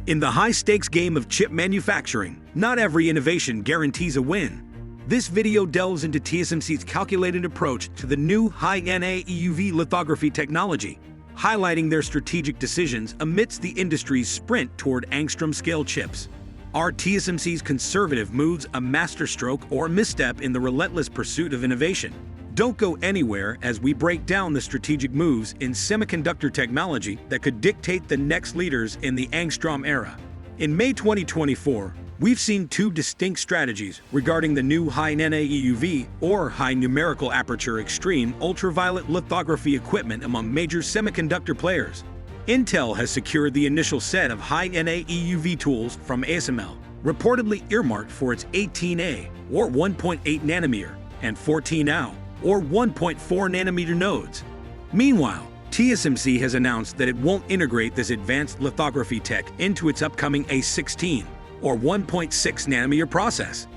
In the high-stakes game of chip manufacturing, not every innovation guarantees a win. This video delves into TSMC's calculated approach to the new High-NA EUV lithography technology, highlighting their strategic decisions amidst the industry's sprint toward angstrom-scale chips. Are TSMC's conservative moves a masterstroke or misstep in the relentless pursuit of innovation? Don't go anywhere as we break down the strategic moves in semiconductor technology that could dictate the next leaders in the Angstrom Era. In May 2024, we've seen two distinct strategies regarding the new High-NA EUV or high numerical aperture extreme ultraviolet lithography equipment among major semiconductor players. Intel has secured the initial set of High-NA EUV tools from ASML, reportedly earmarked for its 18A or 1.8 nanometer and 14A or 1.4 nanometer nodes. Meanwhile, TSMC has announced that it won't integrate this advanced lithography tech into its upcoming A16 or 1.6 nanometer process.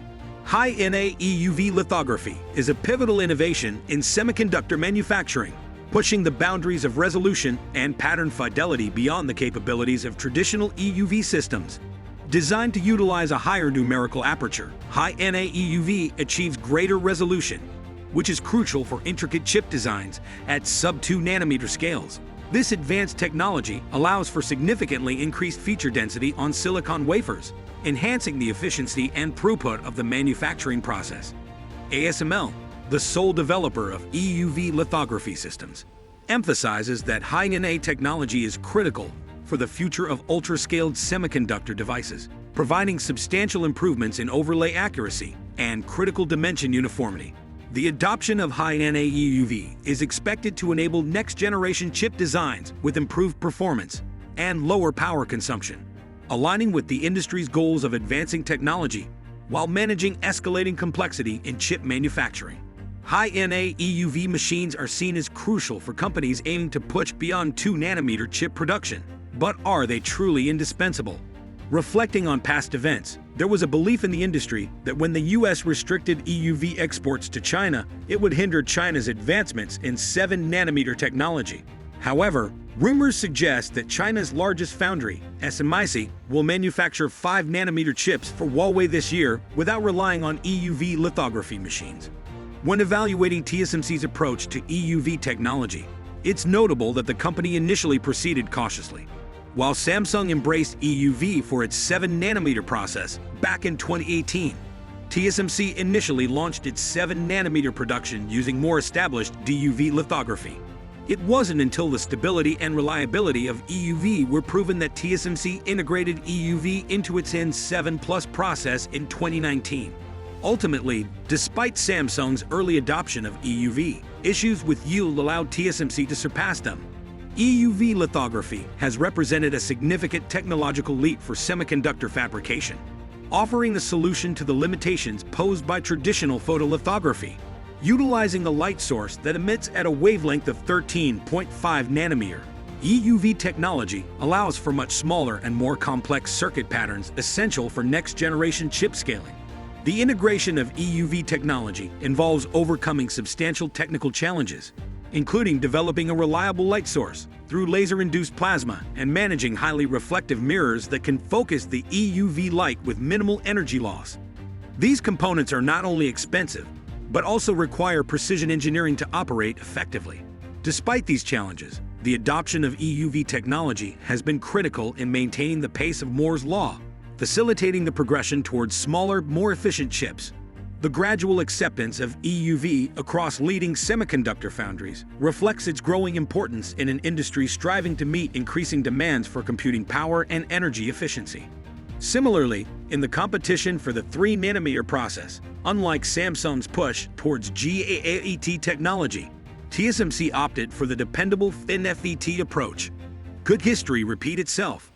High-NA EUV lithography is a pivotal innovation in semiconductor manufacturing, pushing the boundaries of resolution and pattern fidelity beyond the capabilities of traditional EUV systems. Designed to utilize a higher numerical aperture, High-NA EUV achieves greater resolution, which is crucial for intricate chip designs at sub-2 nanometer scales. This advanced technology allows for significantly increased feature density on silicon wafers, enhancing the efficiency and throughput of the manufacturing process. ASML, the sole developer of EUV lithography systems, emphasizes that High-NA technology is critical for the future of ultra-scaled semiconductor devices, providing substantial improvements in overlay accuracy and critical dimension uniformity. The adoption of High-NA EUV is expected to enable next-generation chip designs with improved performance and lower power consumption, aligning with the industry's goals of advancing technology while managing escalating complexity in chip manufacturing. High-NA EUV machines are seen as crucial for companies aiming to push beyond 2 nanometer chip production. But are they truly indispensable? Reflecting on past events, there was a belief in the industry that when the US restricted EUV exports to China, it would hinder China's advancements in 7 nanometer technology. However, rumors suggest that China's largest foundry, SMIC, will manufacture 5 nanometer chips for Huawei this year without relying on EUV lithography machines. When evaluating TSMC's approach to EUV technology, it's notable that the company initially proceeded cautiously. While Samsung embraced EUV for its 7 nanometer process back in 2018, TSMC initially launched its 7 nanometer production using more established DUV lithography. It wasn't until the stability and reliability of EUV were proven that TSMC integrated EUV into its N7 Plus process in 2019. Ultimately, despite Samsung's early adoption of EUV, issues with yield allowed TSMC to surpass them. EUV lithography has represented a significant technological leap for semiconductor fabrication, offering a solution to the limitations posed by traditional photolithography. Utilizing a light source that emits at a wavelength of 13.5 nanometer, EUV technology allows for much smaller and more complex circuit patterns essential for next-generation chip scaling. The integration of EUV technology involves overcoming substantial technical challenges, including developing a reliable light source through laser-induced plasma and managing highly reflective mirrors that can focus the EUV light with minimal energy loss. These components are not only expensive, but also require precision engineering to operate effectively. Despite these challenges, the adoption of EUV technology has been critical in maintaining the pace of Moore's Law, facilitating the progression towards smaller, more efficient chips. The gradual acceptance of EUV across leading semiconductor foundries reflects its growing importance in an industry striving to meet increasing demands for computing power and energy efficiency. Similarly, in the competition for the 3 nanometer process, unlike Samsung's push towards GAA-ET technology, TSMC opted for the dependable FinFET approach. Could history repeat itself?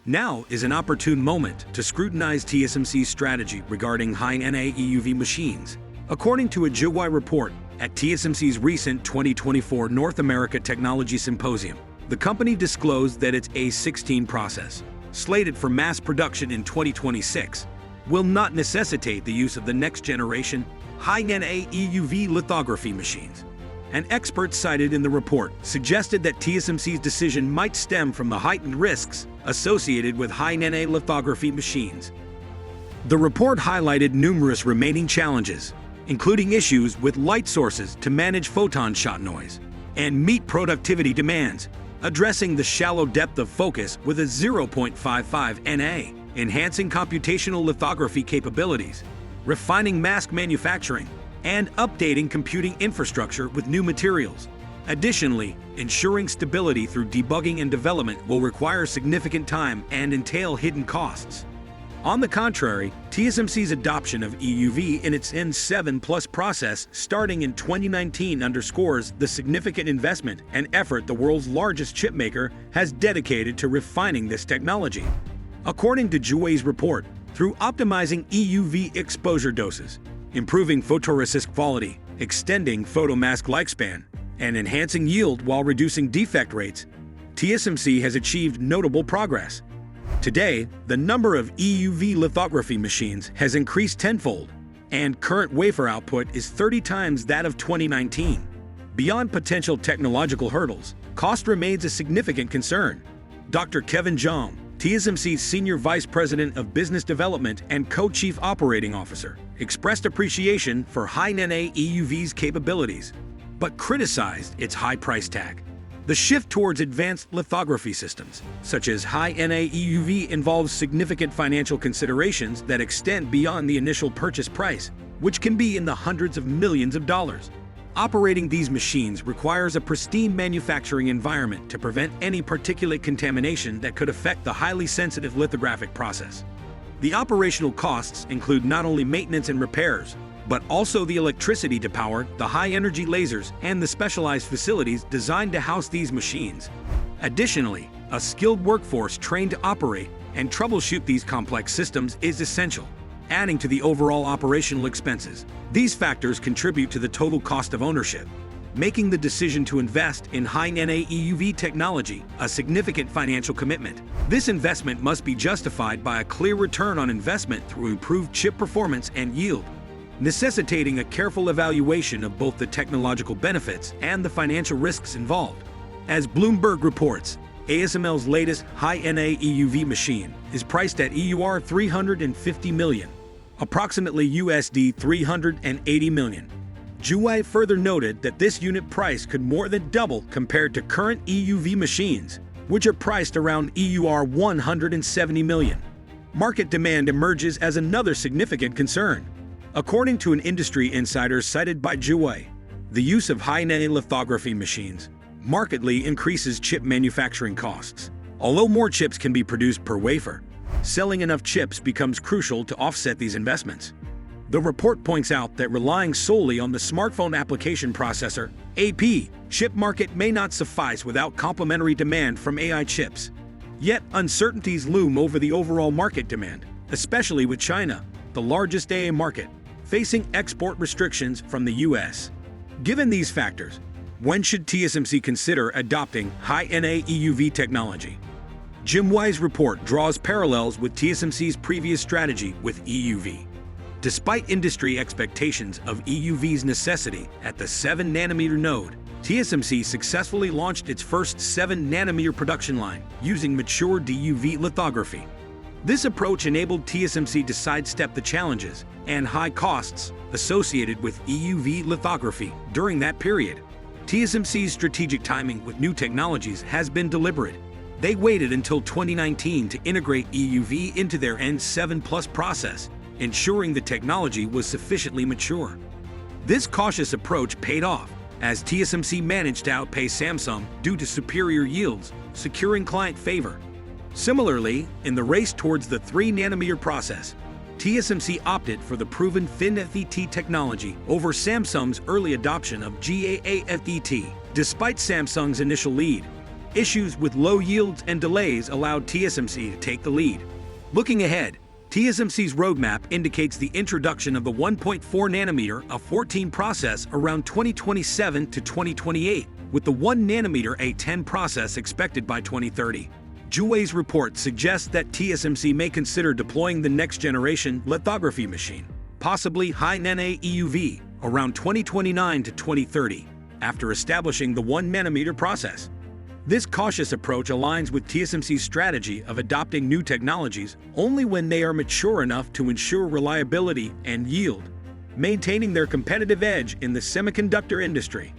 Now is an opportune moment to scrutinize TSMC's strategy regarding High-NA EUV machines. According to a JY report at TSMC's recent 2024 North America Technology Symposium, the company disclosed that its A16 process, slated for mass production in 2026, will not necessitate the use of the next-generation High-NA EUV lithography machines. An expert cited in the report suggested that TSMC's decision might stem from the heightened risks associated with High-NA lithography machines. The report highlighted numerous remaining challenges, including issues with light sources to manage photon shot noise and meet productivity demands, addressing the shallow depth of focus with a 0.55 NA, enhancing computational lithography capabilities, refining mask manufacturing, and updating computing infrastructure with new materials. Additionally, ensuring stability through debugging and development will require significant time and entail hidden costs. On the contrary, TSMC's adoption of EUV in its N7 Plus process starting in 2019 underscores the significant investment and effort the world's largest chipmaker has dedicated to refining this technology. According to Juwei's report, through optimizing EUV exposure doses, improving photoresist quality, extending photomask lifespan, and enhancing yield while reducing defect rates, TSMC has achieved notable progress. Today, the number of EUV lithography machines has increased tenfold, and current wafer output is 30 times that of 2019. Beyond potential technological hurdles, cost remains a significant concern. Dr. Kevin Zhang, TSMC's Senior Vice President of Business Development and Co-Chief Operating Officer, expressed appreciation for High-NA EUV's capabilities, but criticized its high price tag. The shift towards advanced lithography systems, such as High-NA EUV, involves significant financial considerations that extend beyond the initial purchase price, which can be in the hundreds of millions of dollars. Operating these machines requires a pristine manufacturing environment to prevent any particulate contamination that could affect the highly sensitive lithographic process. The operational costs include not only maintenance and repairs, but also the electricity to power the high-energy lasers and the specialized facilities designed to house these machines. Additionally, a skilled workforce trained to operate and troubleshoot these complex systems is essential, adding to the overall operational expenses. These factors contribute to the total cost of ownership, making the decision to invest in High-NA EUV technology a significant financial commitment. This investment must be justified by a clear return on investment through improved chip performance and yield, necessitating a careful evaluation of both the technological benefits and the financial risks involved. As Bloomberg reports, ASML's latest High-NA EUV machine is priced at EUR 350 million, approximately USD 380 million. Juwei further noted that this unit price could more than double compared to current EUV machines, which are priced around EUR 170 million. Market demand emerges as another significant concern. According to an industry insider cited by Juwei, the use of High-NA lithography machines markedly increases chip manufacturing costs. Although more chips can be produced per wafer, selling enough chips becomes crucial to offset these investments. The report points out that relying solely on the smartphone application processor (AP) chip market may not suffice without complementary demand from AI chips. Yet uncertainties loom over the overall market demand, especially with China, the largest AA market, facing export restrictions from the US. Given these factors, when should TSMC consider adopting High-NA EUV technology? Juwei's report draws parallels with TSMC's previous strategy with EUV. Despite industry expectations of EUV's necessity at the 7nm node, TSMC successfully launched its first 7nm production line using mature DUV lithography. This approach enabled TSMC to sidestep the challenges and high costs associated with EUV lithography during that period. TSMC's strategic timing with new technologies has been deliberate. They waited until 2019 to integrate EUV into their N7 Plus process, ensuring the technology was sufficiently mature. This cautious approach paid off, as TSMC managed to outpace Samsung due to superior yields, securing client favor. Similarly, in the race towards the 3nm process, TSMC opted for the proven FinFET technology over Samsung's early adoption of GAA-FET. Despite Samsung's initial lead, issues with low yields and delays allowed TSMC to take the lead. Looking ahead, TSMC's roadmap indicates the introduction of the 1.4nm A14 process around 2027 to 2028, with the 1nm A10 process expected by 2030. Juwei's report suggests that TSMC may consider deploying the next-generation lithography machine, possibly High-NA EUV, around 2029 to 2030, after establishing the 1nm process. This cautious approach aligns with TSMC's strategy of adopting new technologies only when they are mature enough to ensure reliability and yield, maintaining their competitive edge in the semiconductor industry.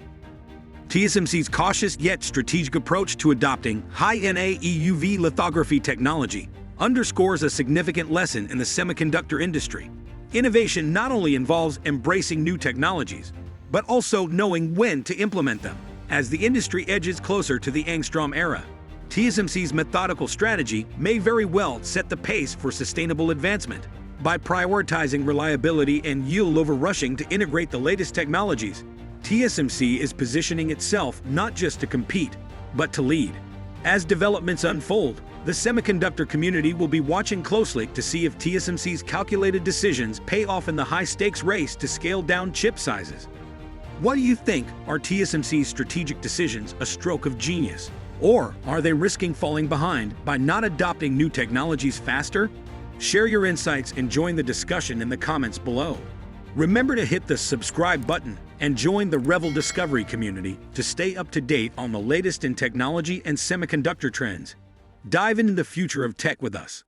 TSMC's cautious yet strategic approach to adopting High-NA EUV lithography technology underscores a significant lesson in the semiconductor industry. Innovation not only involves embracing new technologies, but also knowing when to implement them. As the industry edges closer to the Angstrom Era, TSMC's methodical strategy may very well set the pace for sustainable advancement. By prioritizing reliability and yield over rushing to integrate the latest technologies, TSMC is positioning itself not just to compete, but to lead. As developments unfold, the semiconductor community will be watching closely to see if TSMC's calculated decisions pay off in the high-stakes race to scale down chip sizes. What do you think? Are TSMC's strategic decisions a stroke of genius? Or are they risking falling behind by not adopting new technologies faster? Share your insights and join the discussion in the comments below. Remember to hit the subscribe button and join the Revel Discovery community to stay up to date on the latest in technology and semiconductor trends. Dive into the future of tech with us.